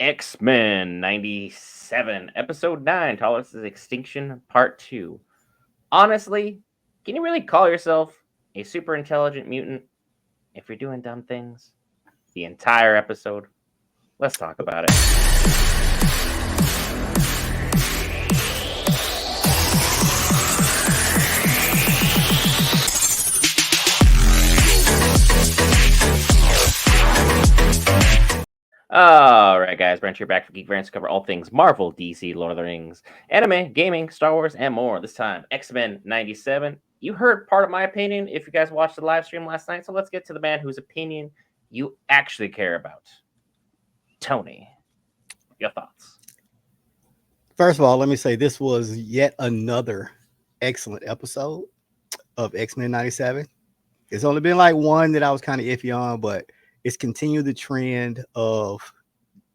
X-Men 97, Episode 9, This is Extinction Part 2. Honestly, can you really call yourself a super intelligent mutant if you're doing dumb things? The entire episode. Let's talk about it. Alright, guys, Brent here back for Geek Variants to cover all things Marvel, DC, Lord of the Rings, anime, gaming, Star Wars, and more. This time, X-Men 97. You heard part of my opinion if you guys watched the live stream last night, so let's get to the man whose opinion you actually care about. Tony, your thoughts? First of all, let me say this was yet another excellent episode of X-Men 97. It's only been like one that I was kind of iffy on, but it's continued the trend of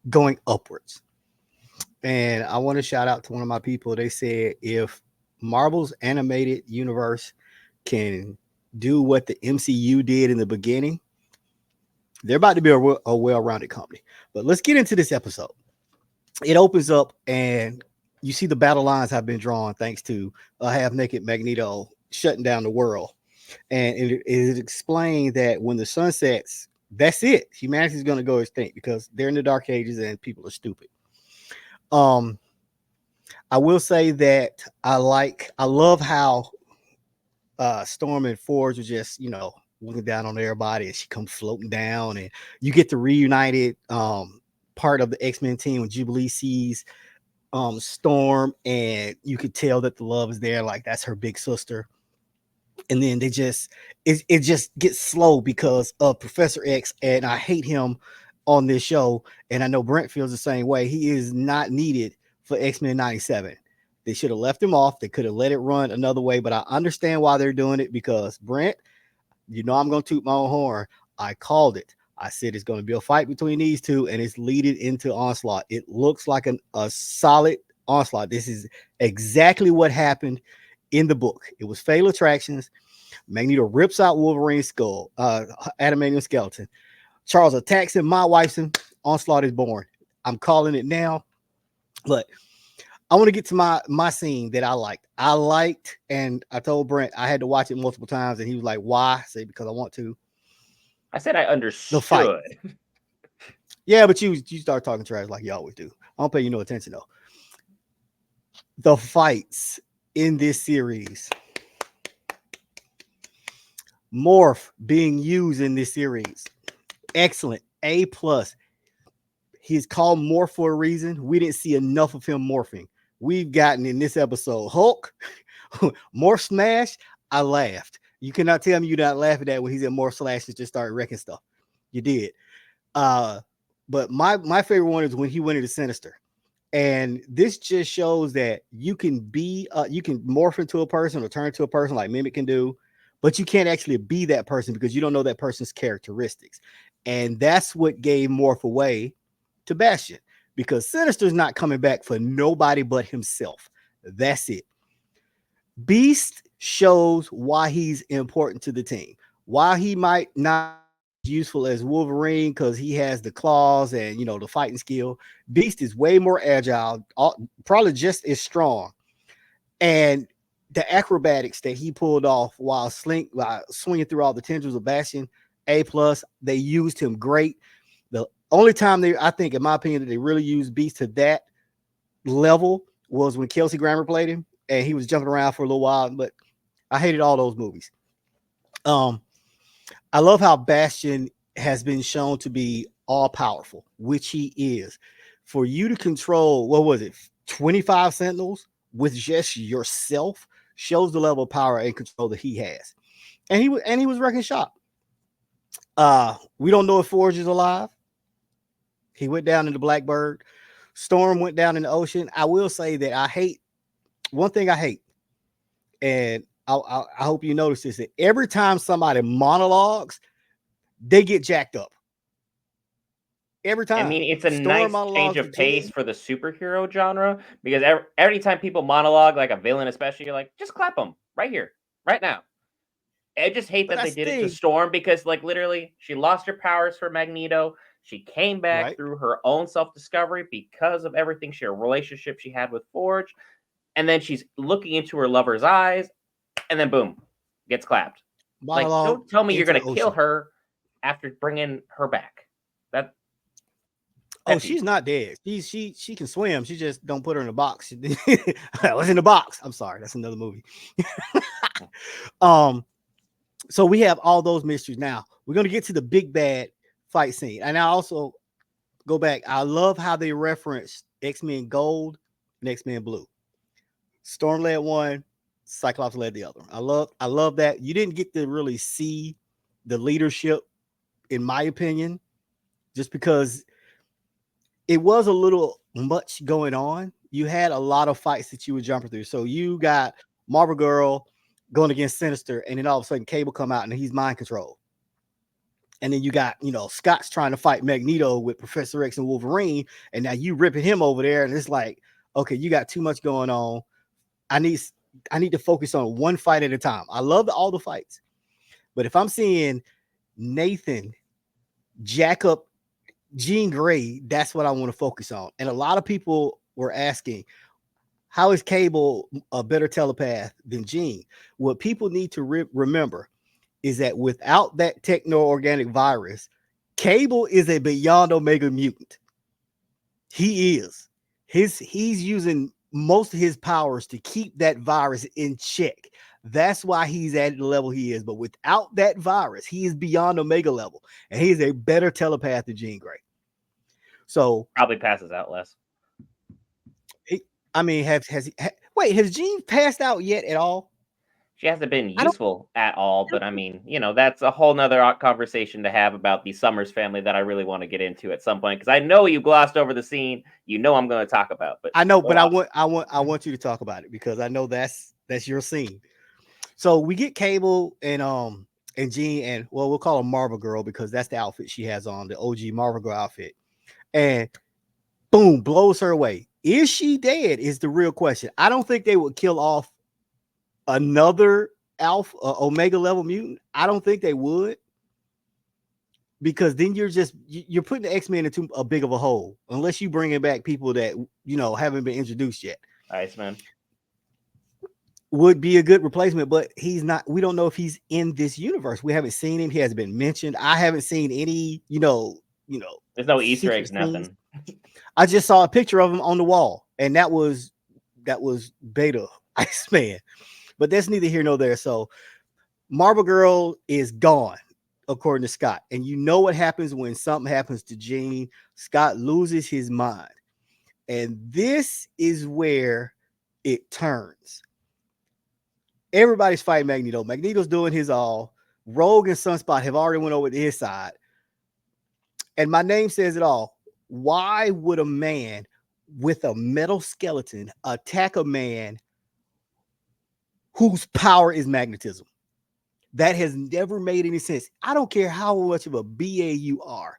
going upwards. And I want to shout out to one of my people. They said if Marvel's animated universe can do what the MCU did in the beginning, they're about to be a well-rounded company. But let's get into this episode. It opens up and you see the battle lines have been drawn thanks to a half-naked Magneto shutting down the world. And it is explained that when the sun sets, that's it. Humanity is going to go extinct because they're in the dark ages and people are stupid. I will say that I love how Storm and Forge are just, looking down on everybody and she comes floating down and you get the reunited part of the X-Men team when Jubilee sees Storm and you could tell that the love is there, like that's her big sister. And then it just gets slow because of Professor X, and I hate him on this show, and I know Brent feels the same way. He is not needed for X-Men 97. They should have left him off. They could have let it run another way, but I understand why they're doing it because Brent, I'm going to toot my own horn. I called it. I said it's going to be a fight between these two, and it's leading into Onslaught. It looks like a solid Onslaught. This is exactly what happened in the book. It was Fatal Attractions. Magneto rips out Wolverine's skull, adamantium skeleton. Charles attacks him, my wife's him. Onslaught is born. I'm calling it now. But I want to get to my scene that I liked. And I told Brent I had to watch it multiple times, and he was like, "Why?" I said, "Because I want to." I said I understood. The fight. Yeah, but you start talking trash like you always do. I don't pay you no attention though. The fights in this series, Morph being used in this series, excellent, A+. He's called Morph for a reason. We didn't see enough of him morphing. We've gotten in this episode Hulk, Morph Smash. I laughed. You cannot tell me you're not laughing at when he's at Morph Slash and just started wrecking stuff. You did. But my favorite one is when he went into Sinister. And this just shows that you can morph into a person or turn into a person like Mimic can do, but you can't actually be that person because you don't know that person's characteristics. And that's what gave Morph away to Bastion, because Sinister's not coming back for nobody but himself. That's it. Beast shows why he's important to the team. Why he might not be useful as Wolverine because he has the claws and the fighting skill. Beast is way more agile, probably just as strong. And the acrobatics that he pulled off while swinging through all the tendrils of Bastion, A+. They used him great. The only time I think, in my opinion, that they really used Beast to that level was when Kelsey Grammer played him, and he was jumping around for a little while. But I hated all those movies. I love how Bastion has been shown to be all powerful, which he is. For you to control, 25 Sentinels with just yourself shows the level of power and control that he has. And he was wrecking shop. We don't know if Forge is alive. He went down in the Blackbird. Storm went down in the ocean. I will say that one thing I hate, and I hope you notice this, that every time somebody monologues, they get jacked up. Every time. I mean, it's a nice change of pace for the superhero genre, because every time people monologue, like a villain especially, you're like, just clap them right here, right now. I just hate that they did it to Storm because, like, literally, she lost her powers for Magneto. She came back Right. through her own self-discovery because of everything relationship she had with Forge, and then she's looking into her lover's eyes, and then boom, gets clapped. Like, Monologue don't tell me you're into the gonna kill ocean. her after bringing her back. That Oh, pet she's peeve. not dead. She can swim. She just don't put her in a box. What's in the box? I'm sorry, that's another movie. um, so we have all those mysteries. Now we're gonna get to the big bad fight scene, and I also go back. I love how they reference X-Men Gold and X-Men Blue. Storm led one, Cyclops led the other. I love that. You didn't get to really see the leadership, in my opinion, just because it was a little much going on. You had a lot of fights that you were jumping through. So you got Marvel Girl going against Sinister, and then all of a sudden Cable come out and he's mind control. And then you got, Scott's trying to fight Magneto with Professor X and Wolverine, and now you ripping him over there, and it's like, okay, you got too much going on. I need to focus on one fight at a time. I love all the fights, but if I'm seeing Nathan jack up Jean Grey, that's what I want to focus on. And a lot of people were asking, how is Cable a better telepath than Jean? What people need to remember is that without that techno-organic virus, Cable is a beyond Omega mutant. He is. He's using most of his powers to keep that virus in check. That's why he's at the level he is. But without that virus, he is beyond Omega level, and he is a better telepath than Jean Grey. So Probably passes out less. I mean, has Jean passed out yet at all? She hasn't been I don't. useful at all, I but don't I think- mean, that's a whole nother conversation to have about the Summers family that I really want to get into at some point, because I know you glossed over the scene I'm going to talk about, but I know, go but off. I want you to talk about it because I know that's your scene. So we get Cable and Jean, and well, we'll call her Marvel Girl because that's the outfit she has on, the OG Marvel Girl outfit. And boom, blows her away. Is she dead? Is the real question. I don't think they would kill off another Alpha Omega level mutant. I don't think they would, because then you're putting the X-Men into a big of a hole unless you bringing back people that haven't been introduced yet. Iceman. Would be a good replacement, but he's not. We don't know if he's in this universe. We haven't seen him. He hasn't been mentioned. I haven't seen any, There's no Easter secret eggs, scenes. nothing. I just saw a picture of him on the wall, and that was Beta Iceman. But that's neither here nor there. So Marvel Girl is gone, according to Scott. And you know what happens when something happens to Jean? Scott loses his mind. And this is where it turns. Everybody's fighting Magneto. Magneto's doing his all. Rogue and Sunspot have already went over to his side. And my name says it all. Why would a man with a metal skeleton attack a man whose power is magnetism? That has never made any sense. I don't care how much of a BA you are.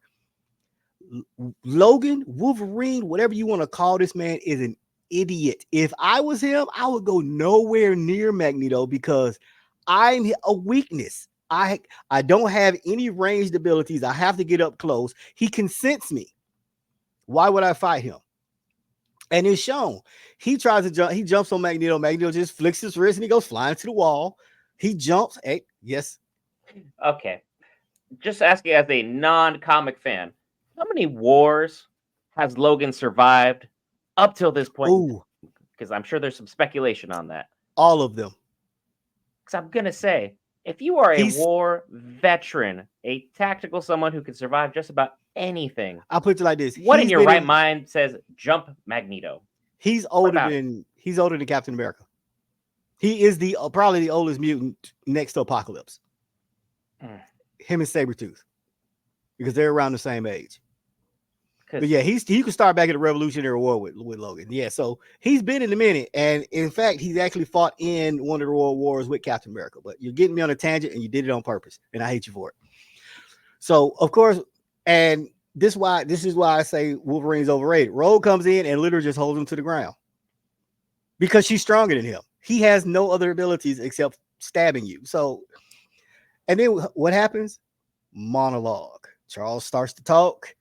Logan, Wolverine, whatever you want to call this man, is an idiot. If I was him, I would go nowhere near Magneto because I'm a weakness. I don't have any ranged abilities. I have to get up close. He can sense me. Why would I fight him? And it's shown. He tries to jump. He jumps on Magneto. Magneto just flicks his wrist and he goes flying to the wall. He jumps. Hey, yes. Okay. Just asking as a non-comic fan, how many wars has Logan survived up till this point? Ooh, Because I'm sure there's some speculation on that. all of them. Because I'm going to say, if you are a He's. war veteran, a tactical someone who can survive just about anything, I'll put it like this. what in He's your been right mind says jump Magneto? He's What older about it? than Captain America. He is the probably the oldest mutant next to Apocalypse. Him and Sabretooth, because they're around the same age. But yeah, he could start back in the Revolutionary War with Logan. Yeah, so he's been in a minute, and in fact, he's actually fought in one of the World Wars with Captain America. But you're getting me on a tangent, and you did it on purpose, and I hate you for it. So of course, and this is why I say Wolverine's overrated. Rogue comes in and literally just holds him to the ground because she's stronger than him. He has no other abilities except stabbing you. So, and then what happens? Monologue. Charles starts to talk.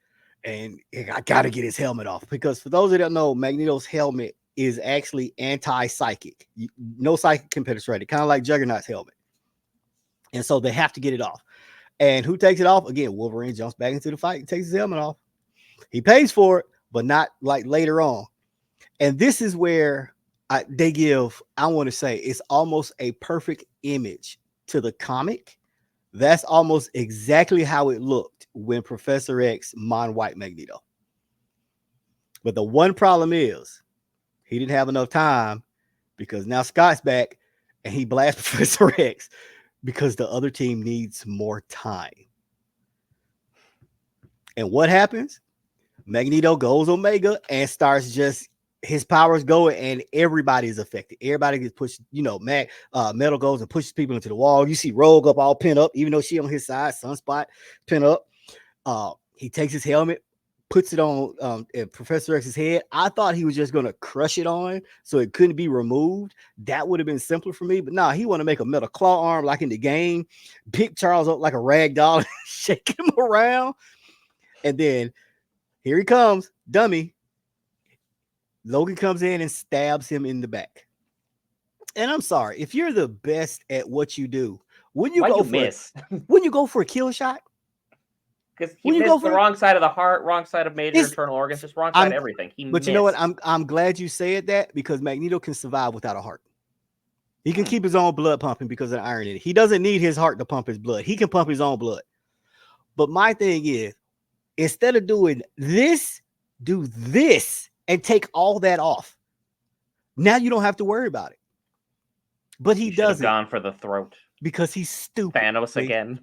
and I gotta get his helmet off because for those that don't know, Magneto's helmet is actually anti-psychic. No psychic can penetrate it, kind of like Juggernaut's helmet. And so they have to get it off. And who takes it off? Again, Wolverine jumps back into the fight and takes his helmet off. He pays for it, but not like later on. And this is where they give, I want to say, it's almost a perfect image to the comic. That's almost exactly how it looked when Professor X mind-wiped Magneto. But the one problem is he didn't have enough time because now Scott's back and he blasts Professor X because the other team needs more time. And what happens? Magneto goes Omega and starts just his powers going, and everybody is affected. Everybody gets pushed. Metal goes and pushes people into the wall. You see Rogue up all pinned up, even though she on his side. Sunspot pinned up. He takes his helmet, puts it on Professor X's head. I thought he was just going to crush it on so it couldn't be removed. That would have been simpler for me. But nah, he want to make a metal claw arm like in the game, pick Charles up like a rag doll, shake him around. And then here he comes, dummy. Logan comes in and stabs him in the back. And I'm sorry, if you're the best at what you do, wouldn't you go for a kill shot? Because he missed the wrong side of the heart, wrong side of major internal organs, just wrong side of everything. You know what? I'm glad you said that because Magneto can survive without a heart. He can keep his own blood pumping because of the iron in it. He doesn't need his heart to pump his blood. He can pump his own blood. But my thing is, instead of doing this, do this and take all that off. Now you don't have to worry about it. But he doesn't. Gone for the throat because he's stupid. Thanos again.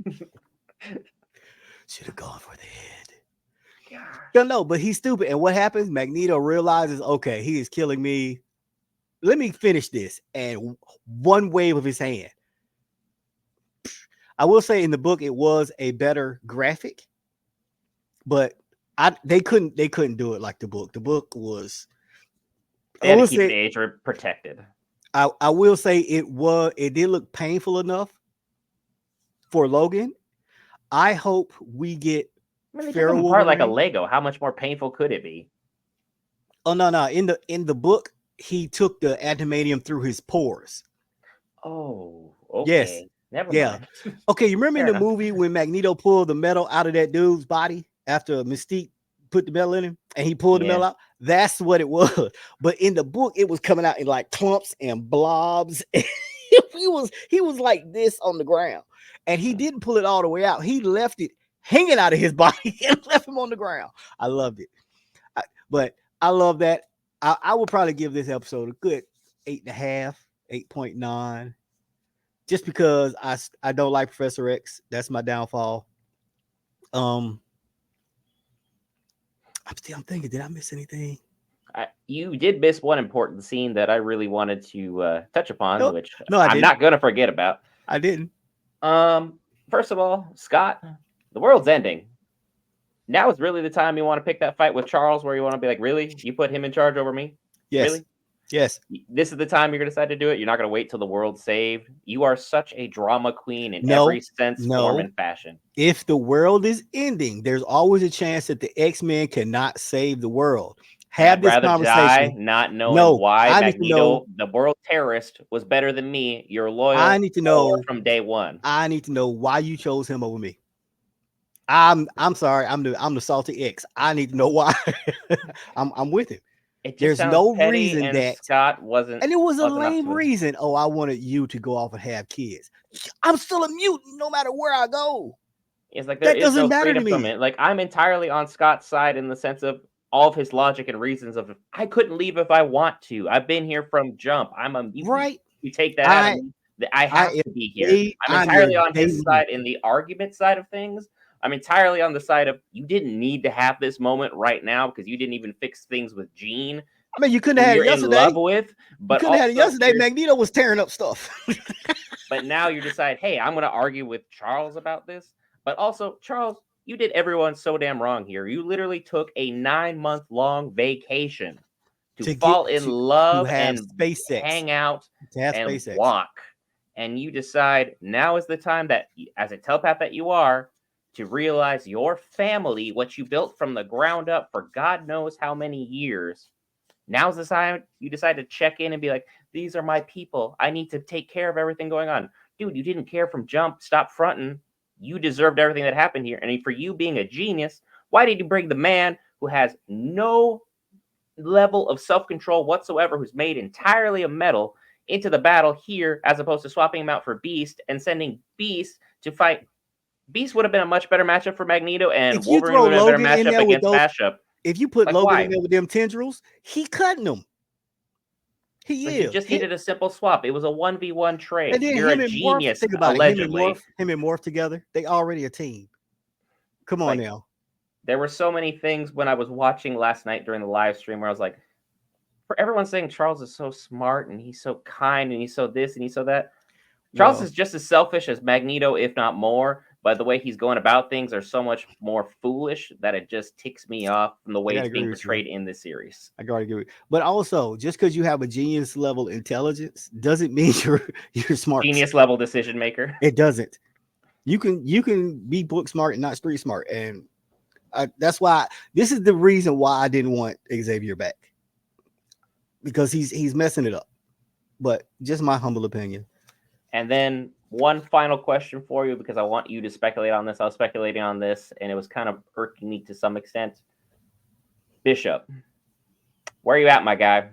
Should have gone for the head. No, but he's stupid. And what happens? Magneto realizes, okay, he is killing me. Let me finish this. And one wave of his hand. I will say in the book it was a better graphic, but they couldn't do it like the book. The book was. They had to keep the age protected. I will say it did look painful enough for Logan. I hope we get they took him apart like a Lego. How much more painful could it be? Oh no. In the book, he took the adamantium through his pores. Oh, okay. Yes. Never mind. Okay, you remember in the movie when Magneto pulled the metal out of that dude's body after Mystique put the metal in him and he pulled the metal out? That's what it was. But in the book, it was coming out in like clumps and blobs. he was like this on the ground. And he didn't pull it all the way out. He left it hanging out of his body and left him on the ground. I loved it. But I love that. I would probably give this episode a good 8.5, 8.9. Just because I don't like Professor X. That's my downfall. I'm thinking, did I miss anything? You did miss one important scene that I really wanted to touch upon, which I'm not going to forget about. I didn't. First of all, Scott, the world's ending. Now is really the time you want to pick that fight with Charles where you want to be like, really? You put him in charge over me? Yes. Really? Yes. This is the time you're going to decide to do it? You're not going to wait till the world's saved? You are such a drama queen in every sense, form, and fashion. If the world is ending, there's always a chance that the X-Men cannot save the world. Have this conversation. Die not knowing why Magneto, the world terrorist, was better than me. You're loyal. I need to know from day one. I need to know why you chose him over me. I'm sorry. I'm the salty X. I need to know why. I'm with him. There's no reason that Scott wasn't, and it was a lame reason. Oh, I wanted you to go off and have kids. I'm still a mutant, no matter where I go. It's like that doesn't matter to me. From it. Like I'm entirely on Scott's side in the sense of all of his logic and reasons of I couldn't leave if I want to. I've been here from jump. I'm a mutant. Right. You take that out of me. I have to be here. I'm entirely on his side in the argument side of things. I'm entirely on the side of you didn't need to have this moment right now because you didn't even fix things with Jean. I mean, you couldn't have had it yesterday. In love with, but you couldn't have had it yesterday. Magneto was tearing up stuff. But now you decide, hey, I'm going to argue with Charles about this. But also, Charles, you did everyone so damn wrong here. You literally took a 9-month-long vacation to fall in love and hang out and walk. And you decide now is the time that, as a telepath that you are, to realize your family, what you built from the ground up for God knows how many years, now's the time you decide to check in and be like, these are my people. I need to take care of everything going on. Dude, you didn't care from jump. Stop fronting. You deserved everything that happened here. And for you being a genius, why did you bring the man who has no level of self-control whatsoever, who's made entirely of metal, into the battle here, as opposed to swapping him out for Beast and sending Beast to fight? Beast would have been a much better matchup for Magneto, and If you Wolverine throw would have been a Logan better in matchup there with against those, Mashup. if you put Like, Logan why? in there with them tendrils, he cutting them. He But is. he just needed a simple swap. It was a 1v1 And trade. then You're him a and Morph, genius, think about it. allegedly. Him and Morph together, they already a team. Come on Like, now. there were so many things when I was watching last night during the live stream where I was like, for everyone saying Charles is so smart and he's so kind and he's so this and he's so that, Charles Well, is just as selfish as Magneto, if not more. But the way he's going about things are so much more foolish that it just ticks me off from the way gotta it's being agree with you. portrayed in this series. I gotta agree. But also, just because you have a genius level intelligence doesn't mean you're smart. Genius level decision maker. It doesn't. You can be book smart and not street smart, and that's why this is the reason why I didn't want Xavier back, because he's messing it up. But just my humble opinion. And then one final question for you, because I want you to speculate on this. I was speculating on this, and it was kind of irking me to some extent. Bishop, where are you at, my guy?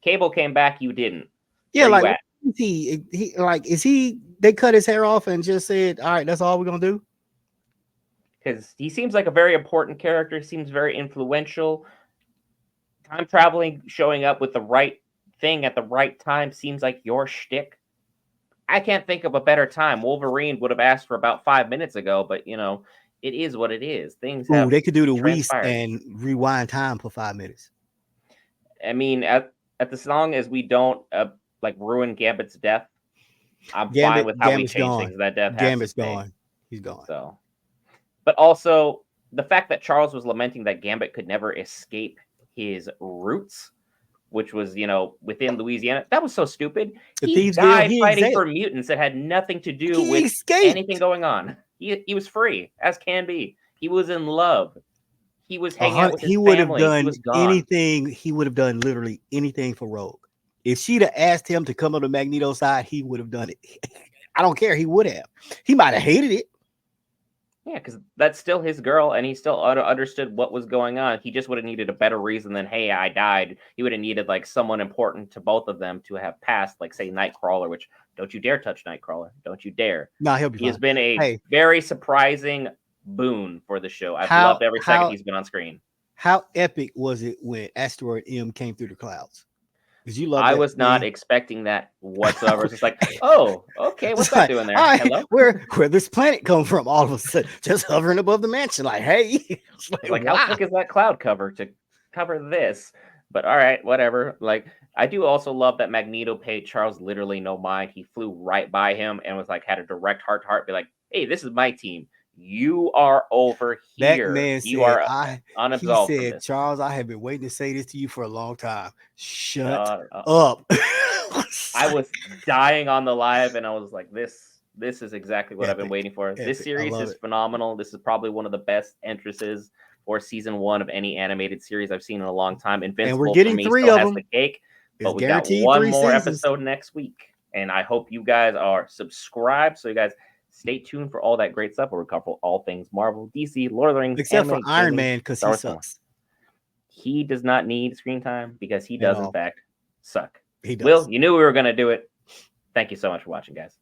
Cable came back, you didn't. Yeah, Where you like at? he like is he? They cut his hair off and just said, "All right, that's all we're gonna do." Because he seems like a very important character. He seems very influential. Time traveling, showing up with the right thing at the right time seems like your shtick. I can't think of a better time. Wolverine would have asked for about 5 minutes ago, but it is what it is. Things Ooh, have they could do the Whis transpired. and rewind time for 5 minutes. I mean, at as long as we don't like ruin Gambit's death, I'm fine with how we Gambit's change gone. things. That death has Gambit's to stay. gone. He's gone. So, but also the fact that Charles was lamenting that Gambit could never escape his roots, which was within Louisiana, that was so stupid. The He Thieves Guild, died fighting for mutants that had nothing to do He with escaped. anything going on. He was free as can be. He was in love. He was hanging out with his He would have family. He done was gone. anything. He would have done literally anything for Rogue. If she'd have asked him to come on the Magneto side, he would have done it. I don't care. He would have. He might have hated it. Yeah, because that's still his girl, and he still understood what was going on. He just would have needed a better reason than, hey, I died. He would have needed like someone important to both of them to have passed, like say Nightcrawler, which don't you dare touch Nightcrawler. Don't you dare. No, he'll be He fine. has been a very surprising boon for the show. I've loved every second he's been on screen. How epic was it when Asteroid M came through the clouds? Because you love I that was not expecting that whatsoever. It's just like, oh, okay, what's that doing there? All right, Hello? where this planet come from? All of a sudden, just hovering above the mansion, like, hey, like how thick is that cloud cover to cover this? But all right, whatever. Like, I do also love that Magneto paid Charles literally no mind. He flew right by him and was like, had a direct heart to heart, be like, hey, this is my team. You are over here. That man you said, are unabsolved. He from said, this. Charles, I have been waiting to say this to you for a long time. Shut up. I was dying on the live, and I was like, this is exactly what I've been waiting for. Epic. This series is phenomenal. This is probably one of the best entrances for season 1 of any animated series I've seen in a long time. Invincible, and we're getting for me, 3 still of has them. The cake, but we got one more episode next week, and I hope you guys are subscribed so you guys stay tuned for all that great stuff. We'll cover all things Marvel, DC, Lord of the Rings, except for Iron Man, because he sucks. He does not need screen time because he does in fact suck. He does. Will, you knew we were going to do it. Thank you so much for watching, guys.